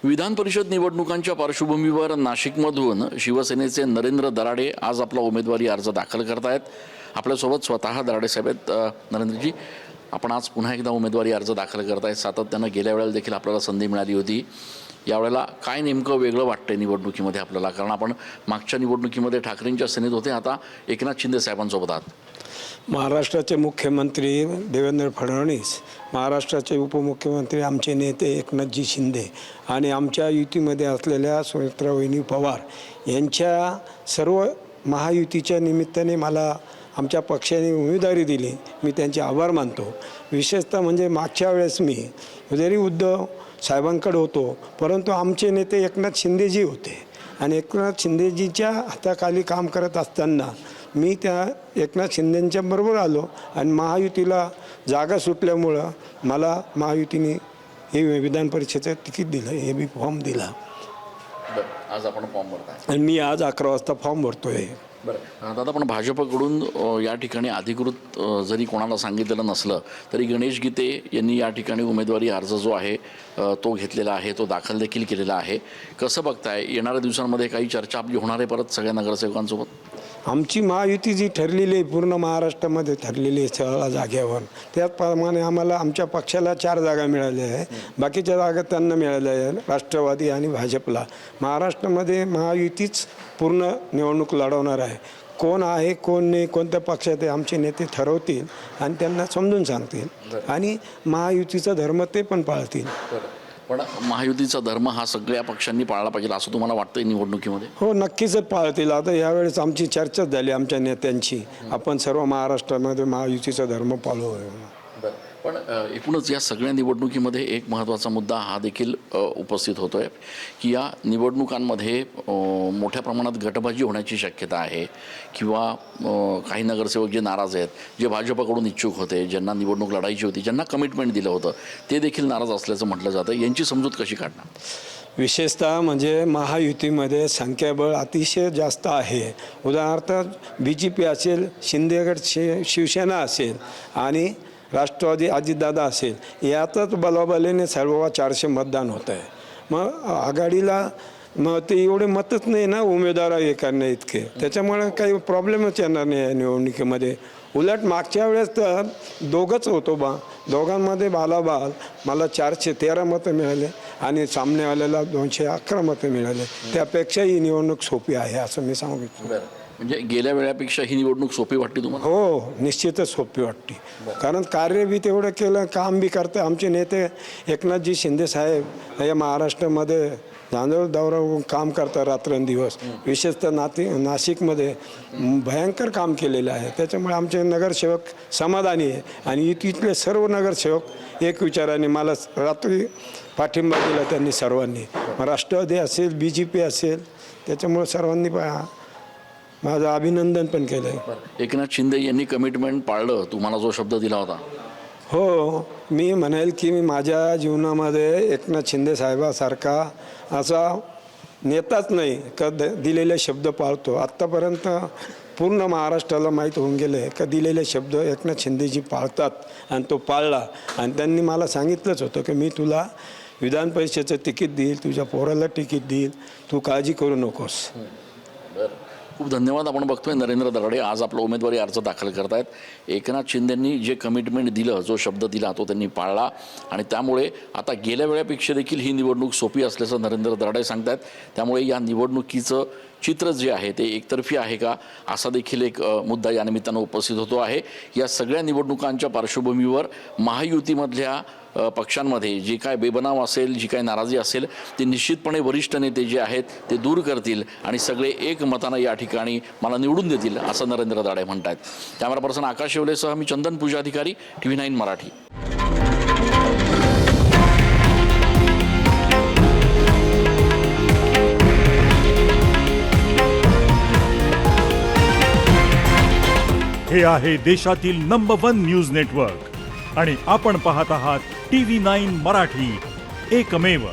विधान परिषद निवडणुकांच्या पार्श्वभूमीवर नाशिकमधून शिवसेनेचे नरेंद्र दराडे आज आपला उमेदवारी अर्ज दाखल करतायत। आपल्यासोबत स्वतः दराडे साहेब आहेत। नरेंद्रजी, आपण आज पुन्हा एकदा उमेदवारी अर्ज दाखल करताय। सातत्यानं गेल्या वेळेला देखील आपल्याला संधी मिळाली होती। यावेळेला काय नेमकं वेगळं वाटतंय निवडणुकीमध्ये आपल्याला? कारण आपण मागच्या निवडणुकीमध्ये ठाकरेंच्या सेनेत होते, आता एकनाथ शिंदे साहेबांसोबत आहात। महाराष्ट्राचे मुख्यमंत्री देवेंद्र फडणवीस, महाराष्ट्राचे उपमुख्यमंत्री आमचे नेते एकनाथजी शिंदे आणि आमच्या युतीमध्ये असलेल्या सुमित्रावहिनी पवार यांच्या सर्व महायुतीच्या निमित्ताने मला आमच्या पक्षाने उमेदवारी दिली। मी त्यांचे आभार मानतो। विशेषतः म्हणजे मागच्या वेळेस मी जरी उद्धव साहेबांकडे होतो, परंतु आमचे नेते एकनाथ शिंदेजी होते आणि एकनाथ शिंदेजीच्या हाताखाली काम करत असताना मी त्या एकनाथ शिंदेंच्या बरोबर आलो आणि महायुतीला जागा सुटल्यामुळं मला महायुतीने हे विधान परिषदेचं तिकीट दिलं, हे बी फॉर्म दिला। आज आपण फॉर्म भरताय आणि मी आज 11 वाजता फॉर्म भरतोय। बरं दादा, पण भाजपकडून या ठिकाणी अधिकृत जरी कोणाला सांगितलेलं नसलं तरी गणेश गीते यांनी या ठिकाणी उमेदवारी अर्ज जो आहे तो घेतलेला आहे, तो दाखल देखील केलेला आहे। कसं बघताय? येणाऱ्या दिवसांमध्ये काही चर्चा आपली होणार आहे परत सगळ्या नगरसेवकांसोबत? आमची महायुती जी ठरलेली आहे, पूर्ण महाराष्ट्रामध्ये ठरलेली आहे 16 जागेवर, त्याप्रमाणे आम्हाला आमच्या पक्षाला 4 जागा मिळाल्या आहे। बाकीच्या जागा त्यांना मिळाल्या आहे, राष्ट्रवादी आणि भाजपला। महाराष्ट्रामध्ये महायुतीच पूर्ण निवडणूक लढवणार आहे। कोण आहे कोण नाही, कोणत्या पक्षात आहे, आमचे नेते ठरवतील आणि त्यांना समजून सांगतील आणि महायुतीचा धर्म ते पण पाळतील। पण महायुतीचा धर्म हा सगळ्या पक्षांनी पाळला पाहिजे असं तुम्हाला वाटतंय निवडणुकीमध्ये? हो, नक्कीच पाळतील। आता यावेळेस आमची चर्चाच झाली आमच्या नेत्यांची, आपण सर्व महाराष्ट्रामध्ये महायुतीचा धर्म पाळू। पण एकूणच या सगळ्या निवडणुकीमध्ये एक महत्त्वाचा मुद्दा हा देखील उपस्थित होतोय की या निवडणुकांमध्ये मोठ्या प्रमाणात गटबाजी होण्याची शक्यता आहे किंवा काही नगरसेवक जे नाराज आहेत, जे भाजपकडून इच्छुक होते, ज्यांना निवडणूक लढायची होती, ज्यांना कमिटमेंट दिलं होतं, ते देखील नाराज असल्याचं म्हटलं जातं। यांची समजूत कशी काढणार? विशेषतः म्हणजे महायुतीमध्ये संख्याबळ अतिशय जास्त आहे। उदाहरणार्थ BJP असेल, शिंदेगड शिवसेना असेल आणि राष्ट्रवादी अजितदादा असेल, यातच बलाबलीने सर्व 400 मतदान होतं आहे। मग आघाडीला मग ते एवढे मतच नाही ना उमेदवार हे करणे इतके, त्याच्यामुळे काही प्रॉब्लेमच येणार नाही या निवडणुकीमध्ये। उलट मागच्या वेळेस तर दोघंच होतो दोघांमध्ये बालाबाल मला 413 मतं मिळाले आणि सामनेवाल्याला 211 मतं मिळाले। त्यापेक्षा ही निवडणूक सोपी आहे असं मी सांगू इच्छितो। म्हणजे गेल्या वेळेपेक्षा ही निवडणूक सोपी वाटते तुम्हाला? हो, निश्चितच सोपी वाटते, कारण कार्य बी तेवढं केलं, काम बी करतं। आमचे नेते एकनाथजी शिंदे साहेब या महाराष्ट्रामध्ये झांजळ दौरा काम करतात रात्रंदिवस। विशेषतः नाशिकमध्ये भयंकर काम केलेलं आहे, त्याच्यामुळे आमचे नगरसेवक समाधानी आहे आणि तिथले सर्व नगरसेवक एक विचाराने मला रात्री पाठिंबा दिला त्यांनी सर्वांनी। राष्ट्रवादी असेल, BJP असेल, त्याच्यामुळे सर्वांनी माझं अभिनंदन पण केलं आहे। एकनाथ शिंदे यांनी कमिटमेंट पाळलं, तुम्हाला जो शब्द दिला होता? हो, मी म्हणेल की मी माझ्या जीवनामध्ये एकनाथ शिंदे साहेबासारखा असा नेताच नाही का दिलेले शब्द पाळतो। आत्तापर्यंत पूर्ण महाराष्ट्राला माहीत होऊन गेले का दिलेले शब्द एकनाथ शिंदेजी पाळतात आणि तो पाळला। आणि त्यांनी मला सांगितलंच होतं की मी तुला विधान परिषदेचं तिकीट देईल, तुझ्या पोराला तिकीट देईल, तू काळजी करू नकोस। खूप धन्यवाद। आपण बघतोय नरेंद्र दराडे आज आपला उमेदवारी अर्ज दाखल करतायत। एकनाथ शिंदेंनी जे कमिटमेंट दिलं, जो शब्द दिला, तो त्यांनी पाळला आणि त्यामुळे आता गेल्या वेळेपेक्षा देखील ही निवडणूक सोपी असल्याचं नरेंद्र दराडे सांगतायत। त्यामुळे या निवडणुकीचं चित्र जे आहे ते एकतर्फी आहे का असा देखील एक मुद्दा या निमित्तानं उपस्थित होतो आहे। या सगळ्या निवडणुकांच्या पार्श्वभूमीवर महायुतीमधल्या पक्षांमध्ये जी काय बेबनाव असेल, जी काय नाराजी असेल, ते निश्चितपणे वरिष्ठ नेते जे आहेत ते दूर करतील आणि सगळे एकमतानं या ठिकाणी मला निवडून देतील असं नरेंद्र दराडे म्हणतात। कॅमेरा पर्सन आकाश शेवलेसह मी चंदन पूजाधिकारी, TV9 मराठी। हे आहे देशातील नंबर 1 न्यूज नेटवर्क आणि आपण पाहत आहात TV9 मराठी, एकमेव।